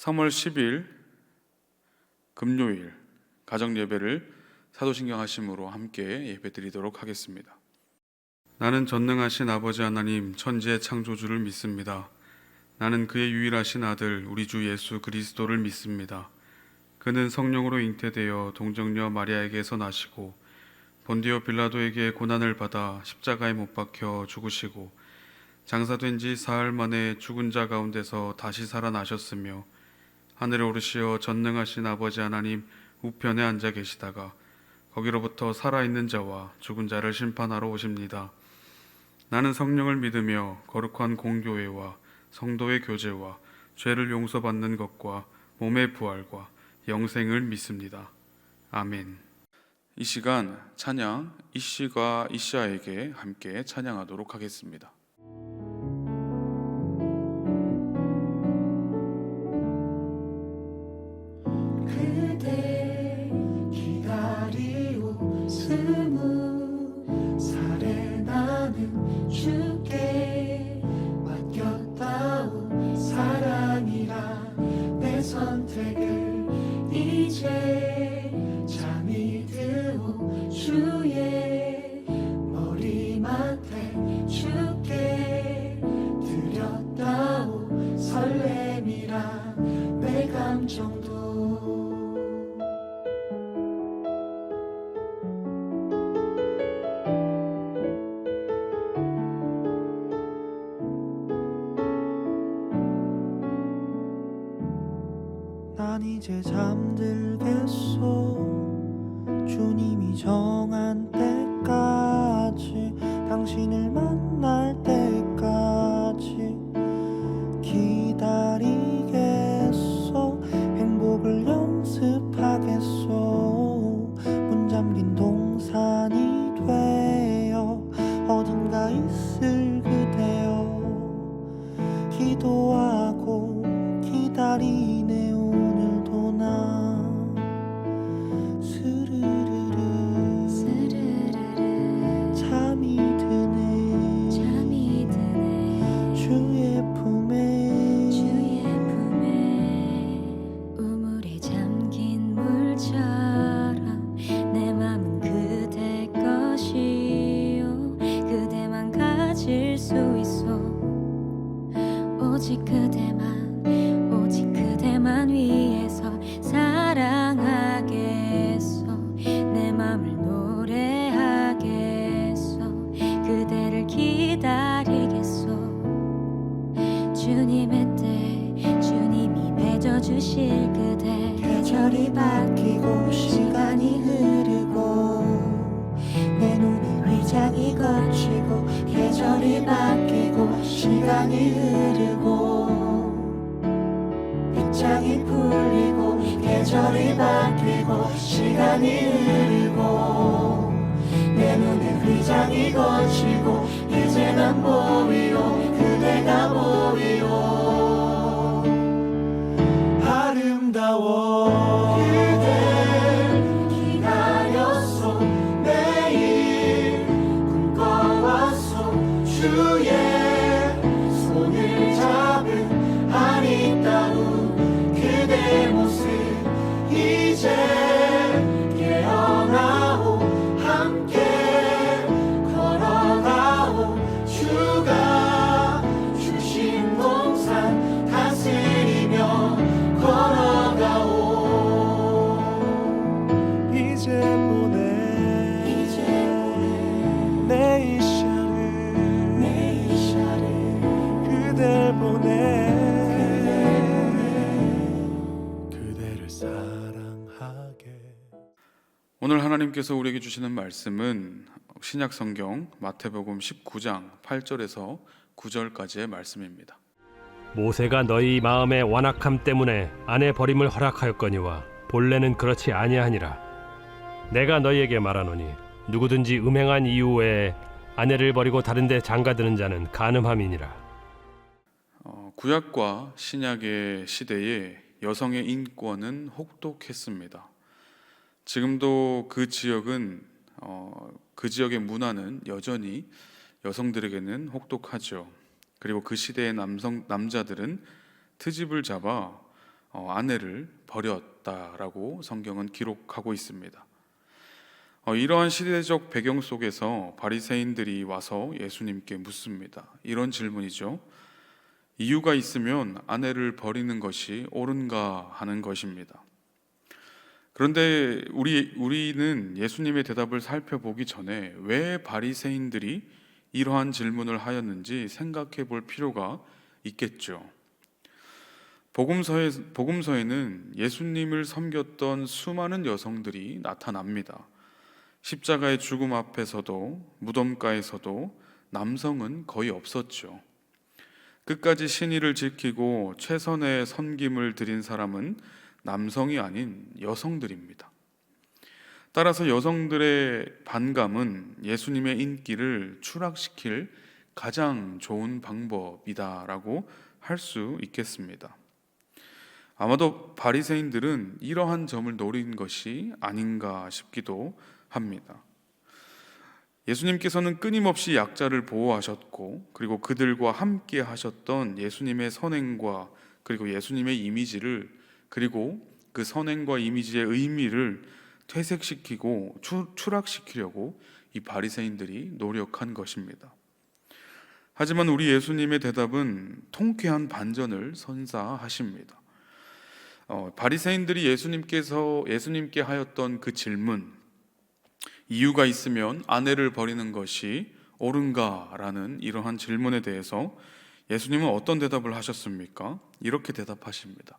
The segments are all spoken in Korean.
3월 10일 금요일 가정예배를 사도신경 하심으로 함께 예배드리도록 하겠습니다. 나는 전능하신 아버지 하나님 천지의 창조주를 믿습니다. 나는 그의 유일하신 아들 우리 주 예수 그리스도를 믿습니다. 그는 성령으로 잉태되어 동정녀 마리아에게서 나시고 본디오 빌라도에게 고난을 받아 십자가에 못 박혀 죽으시고 장사된 지 사흘 만에 죽은 자 가운데서 다시 살아나셨으며 하늘에 오르시어 전능하신 아버지 하나님 우편에 앉아 계시다가 거기로부터 살아있는 자와 죽은 자를 심판하러 오십니다. 나는 성령을 믿으며 거룩한 공교회와 성도의 교제와 죄를 용서받는 것과 몸의 부활과 영생을 믿습니다. 아멘. 이 시간 찬양 이씨가 이샤에게 함께 찬양하도록 하겠습니다. 그대 기다리오 20살에 나는 주께 맡겼다오 사랑이라 내 선택을 이제 잠이 드오 주의 머리맡에 주께 드렸다오 설렘이라 내 감정도 난 이제 잠들겠소 주님이 정한 때까지 당신을 만날 때까지 기다리겠소 행복을 연습하겠소 문 잠긴 동산이 되어 어딘가 있을 그대여 기도하고 기다리네 오늘도 나 스르르르 잠이 드네 주의 품에 우물에 잠긴 물처럼 내 맘은 그대 것이요 그대만 가질 수 있어 오직 그대만 위해서 사랑하겠소 내 맘을 노래하겠소 그대를 기다리겠소 주님의 때 주님이 맺어주실 그대 계절이 바뀌고 시간이 흐르고 내 눈에 위장이 거치고 계절이 바뀌고 시간이 흐르고 빗장이 풀리고 계절이 바뀌고 시간이 흐르고 내 눈에 휘장이 거치고 이제 난 보이오 그대가 보이오 아름다워 그댈 기다렸소 매일 꿈꿔왔소 주의 손을 잡은 아리따운 그대 모습 이제 깨어나오 함께 걸어가오 주가 주신 동산 다스리며 걸어가오 이제 보내 내 이샤를 그댈 보내 그대를 사랑하게. 오늘 하나님께서 우리에게 주시는 말씀은 신약 성경 마태복음 19장 8절에서 9절까지의 말씀입니다. 모세가 너희 마음의 완악함 때문에 아내 버림을 허락하였거니와 본래는 그렇지 아니하니라. 내가 너희에게 말하노니 누구든지 음행한 이유 외에 아내를 버리고 다른 데 장가드는 자는 간음함이니라. 구약과 신약의 시대에 여성의 인권은 혹독했습니다. 지금도 그 지역은 그 지역의 문화는 여전히 여성들에게는 혹독하죠. 그리고 그 시대의 남자들은 트집을 잡아 아내를 버렸다라고 성경은 기록하고 있습니다. 이러한 시대적 배경 속에서 바리새인들이 와서 예수님께 묻습니다. 이런 질문이죠. 이유가 있으면 아내를 버리는 것이 옳은가 하는 것입니다. 그런데 우리는 예수님의 대답을 살펴보기 전에 왜 바리새인들이 이러한 질문을 하였는지 생각해 볼 필요가 있겠죠. 복음서에는 예수님을 섬겼던 수많은 여성들이 나타납니다. 십자가의 죽음 앞에서도 무덤가에서도 남성은 거의 없었죠. 끝까지 신의를 지키고 최선의 섬김을 드린 사람은 남성이 아닌 여성들입니다. 따라서 여성들의 반감은 예수님의 인기를 추락시킬 가장 좋은 방법이다라고 할 수 있겠습니다. 아마도 바리새인들은 이러한 점을 노린 것이 아닌가 싶기도 합니다. 예수님께서는 끊임없이 약자를 보호하셨고, 그리고 그들과 함께 하셨던 예수님의 선행과 그리고 예수님의 이미지를, 그리고 그 선행과 이미지의 의미를 퇴색시키고 추락시키려고 이 바리새인들이 노력한 것입니다. 하지만 우리 예수님의 대답은 통쾌한 반전을 선사하십니다. 바리새인들이 예수님께 하였던 그 질문, 이유가 있으면 아내를 버리는 것이 옳은가라는 이러한 질문에 대해서 예수님은 어떤 대답을 하셨습니까? 이렇게 대답하십니다.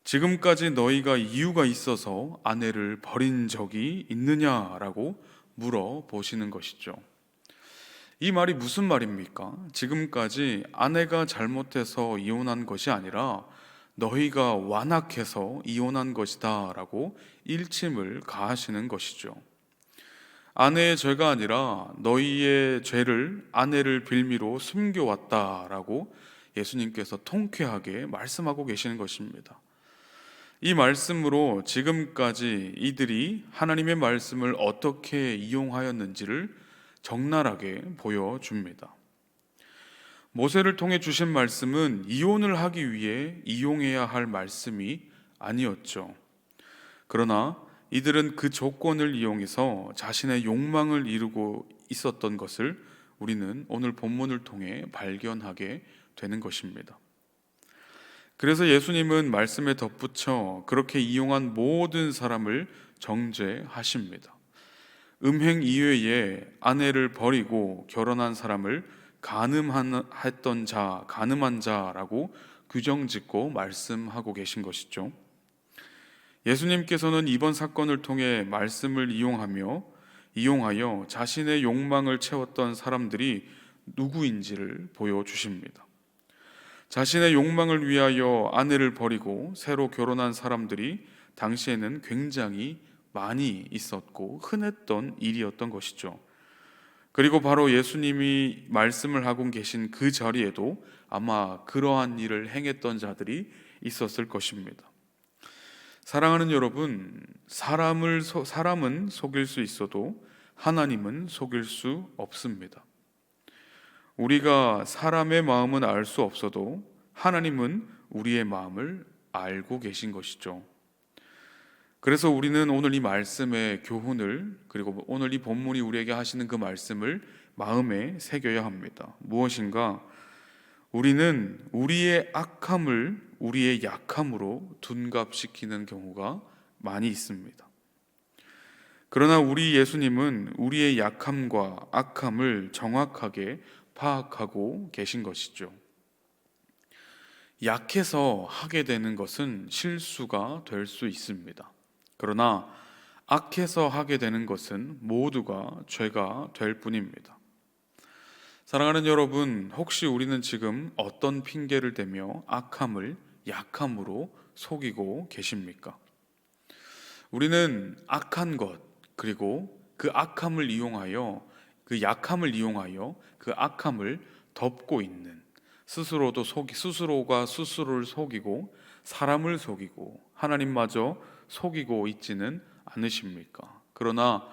지금까지 너희가 이유가 있어서 아내를 버린 적이 있느냐라고 물어보시는 것이죠. 이 말이 무슨 말입니까? 지금까지 아내가 잘못해서 이혼한 것이 아니라 너희가 완악해서 이혼한 것이다 라고 일침을 가하시는 것이죠. 아내의 죄가 아니라 너희의 죄를 아내를 빌미로 숨겨왔다라고 예수님께서 통쾌하게 말씀하고 계시는 것입니다. 이 말씀으로 지금까지 이들이 하나님의 말씀을 어떻게 이용하였는지를 적나라하게 보여줍니다. 모세를 통해 주신 말씀은 이혼을 하기 위해 이용해야 할 말씀이 아니었죠. 그러나 이들은 그 조건을 이용해서 자신의 욕망을 이루고 있었던 것을 우리는 오늘 본문을 통해 발견하게 되는 것입니다. 그래서 예수님은 말씀에 덧붙여 그렇게 이용한 모든 사람을 정죄하십니다. 음행 이외에 아내를 버리고 결혼한 사람을 가늠한 자라고 규정짓고 말씀하고 계신 것이죠. 예수님께서는 이번 사건을 통해 말씀을 이용하여 자신의 욕망을 채웠던 사람들이 누구인지를 보여주십니다. 자신의 욕망을 위하여 아내를 버리고 새로 결혼한 사람들이 당시에는 굉장히 많이 있었고 흔했던 일이었던 것이죠. 그리고 바로 예수님이 말씀을 하고 계신 그 자리에도 아마 그러한 일을 행했던 자들이 있었을 것입니다. 사랑하는 여러분, 사람은 속일 수 있어도 하나님은 속일 수 없습니다. 우리가 사람의 마음은 알 수 없어도 하나님은 우리의 마음을 알고 계신 것이죠. 그래서 우리는 오늘 이 말씀의 교훈을, 그리고 오늘 이 본문이 우리에게 하시는 그 말씀을 마음에 새겨야 합니다. 무엇인가? 우리는 우리의 악함을 우리의 약함으로 둔갑시키는 경우가 많이 있습니다. 그러나 우리 예수님은 우리의 약함과 악함을 정확하게 파악하고 계신 것이죠. 약해서 하게 되는 것은 실수가 될 수 있습니다. 그러나 악해서 하게 되는 것은 모두가 죄가 될 뿐입니다. 사랑하는 여러분, 혹시 우리는 지금 어떤 핑계를 대며 악함을 약함으로 속이고 계십니까? 우리는 악한 것, 그리고 그 악함을 이용하여, 그 약함을 이용하여 그 악함을 덮고 있는, 스스로가 스스로를 속이고 사람을 속이고 하나님마저 속이고 있지는 않으십니까? 그러나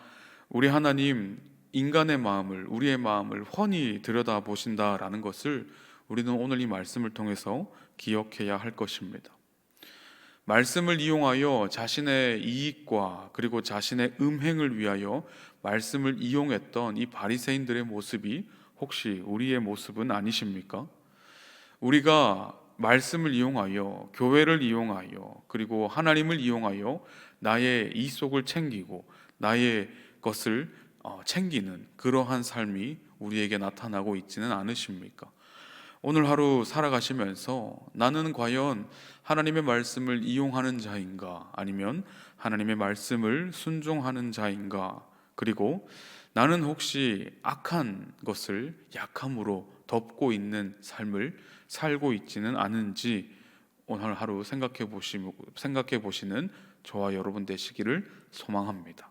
우리 하나님, 인간의 마음을, 우리의 마음을 훤히 들여다보신다라는 것을 우리는 오늘 이 말씀을 통해서 기억해야 할 것입니다. 말씀을 이용하여 자신의 이익과 그리고 자신의 음행을 위하여 말씀을 이용했던 이 바리새인들의 모습이 혹시 우리의 모습은 아니십니까? 우리가 말씀을 이용하여, 교회를 이용하여, 그리고 하나님을 이용하여 나의 이속을 챙기고 나의 것을 챙기는 그러한 삶이 우리에게 나타나고 있지는 않으십니까? 오늘 하루 살아가시면서 나는 과연 하나님의 말씀을 이용하는 자인가, 아니면 하나님의 말씀을 순종하는 자인가, 그리고 나는 혹시 악한 것을 약함으로 덮고 있는 삶을 살고 있지는 않은지 오늘 하루 생각해 보시는 저와 여러분 되시기를 소망합니다.